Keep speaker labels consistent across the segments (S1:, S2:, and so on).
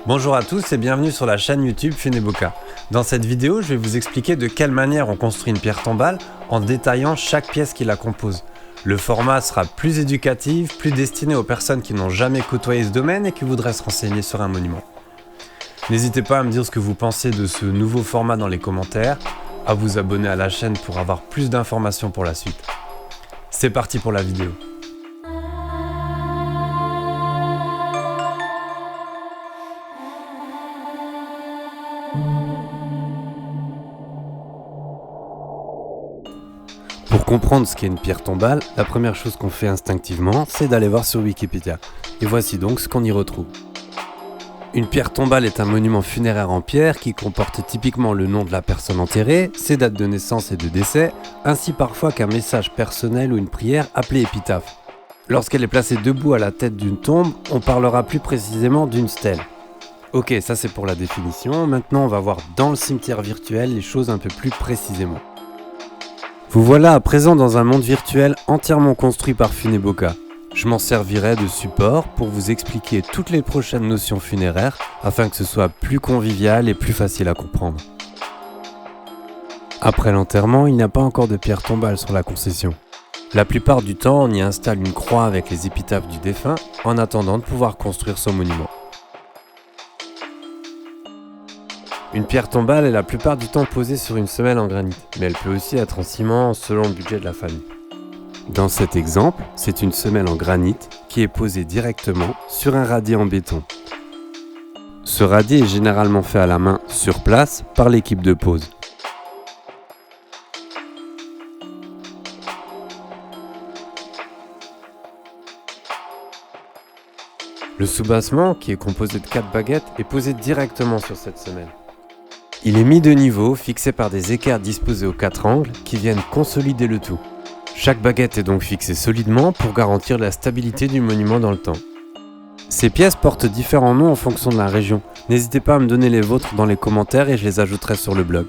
S1: Bonjour à tous et bienvenue sur la chaîne YouTube Funeboka. Dans cette vidéo, je vais vous expliquer de quelle manière on construit une pierre tombale en détaillant chaque pièce qui la compose. Le format sera plus éducatif, plus destiné aux personnes qui n'ont jamais côtoyé ce domaine et qui voudraient se renseigner sur un monument. N'hésitez pas à me dire ce que vous pensez de ce nouveau format dans les commentaires, à vous abonner à la chaîne pour avoir plus d'informations pour la suite. C'est parti pour la vidéo. Pour comprendre ce qu'est une pierre tombale, la première chose qu'on fait instinctivement, c'est d'aller voir sur Wikipédia. Et voici donc ce qu'on y retrouve. Une pierre tombale est un monument funéraire en pierre qui comporte typiquement le nom de la personne enterrée, ses dates de naissance et de décès, ainsi parfois qu'un message personnel ou une prière appelée épitaphe. Lorsqu'elle est placée debout à la tête d'une tombe, on parlera plus précisément d'une stèle. Ok, ça c'est pour la définition, maintenant on va voir dans le cimetière virtuel les choses un peu plus précisément. Vous voilà à présent dans un monde virtuel entièrement construit par Funeboka. Je m'en servirai de support pour vous expliquer toutes les prochaines notions funéraires afin que ce soit plus convivial et plus facile à comprendre. Après l'enterrement, il n'y a pas encore de pierre tombale sur la concession. La plupart du temps, on y installe une croix avec les épitaphes du défunt en attendant de pouvoir construire son monument. Une pierre tombale est la plupart du temps posée sur une semelle en granit, mais elle peut aussi être en ciment selon le budget de la famille. Dans cet exemple, c'est une semelle en granit qui est posée directement sur un radier en béton. Ce radier est généralement fait à la main sur place par l'équipe de pose. Le soubassement, qui est composé de 4 baguettes, est posé directement sur cette semelle. Il est mis de niveau, fixé par des équerres disposés aux 4 angles qui viennent consolider le tout. Chaque baguette est donc fixée solidement pour garantir la stabilité du monument dans le temps. Ces pièces portent différents noms en fonction de la région. N'hésitez pas à me donner les vôtres dans les commentaires et je les ajouterai sur le blog.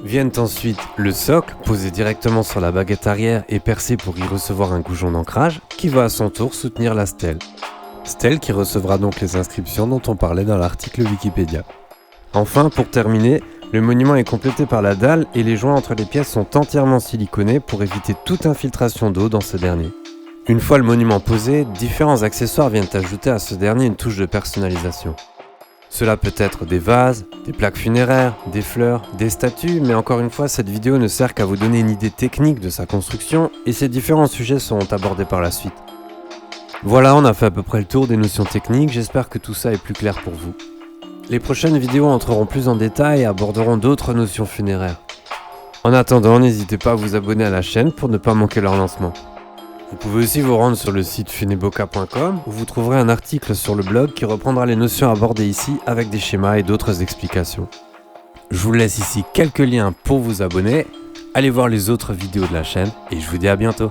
S1: Viennent ensuite le socle, posé directement sur la baguette arrière et percé pour y recevoir un goujon d'ancrage, qui va à son tour soutenir la stèle. Stèle qui recevra donc les inscriptions dont on parlait dans l'article Wikipédia. Enfin, pour terminer, le monument est complété par la dalle et les joints entre les pièces sont entièrement siliconés pour éviter toute infiltration d'eau dans ce dernier. Une fois le monument posé, différents accessoires viennent ajouter à ce dernier une touche de personnalisation. Cela peut être des vases, des plaques funéraires, des fleurs, des statues, mais encore une fois, cette vidéo ne sert qu'à vous donner une idée technique de sa construction et ces différents sujets seront abordés par la suite. Voilà, on a fait à peu près le tour des notions techniques, j'espère que tout ça est plus clair pour vous. Les prochaines vidéos entreront plus en détail et aborderont d'autres notions funéraires. En attendant, n'hésitez pas à vous abonner à la chaîne pour ne pas manquer leur lancement. Vous pouvez aussi vous rendre sur le site funeboka.com où vous trouverez un article sur le blog qui reprendra les notions abordées ici avec des schémas et d'autres explications. Je vous laisse ici quelques liens pour vous abonner, allez voir les autres vidéos de la chaîne et je vous dis à bientôt.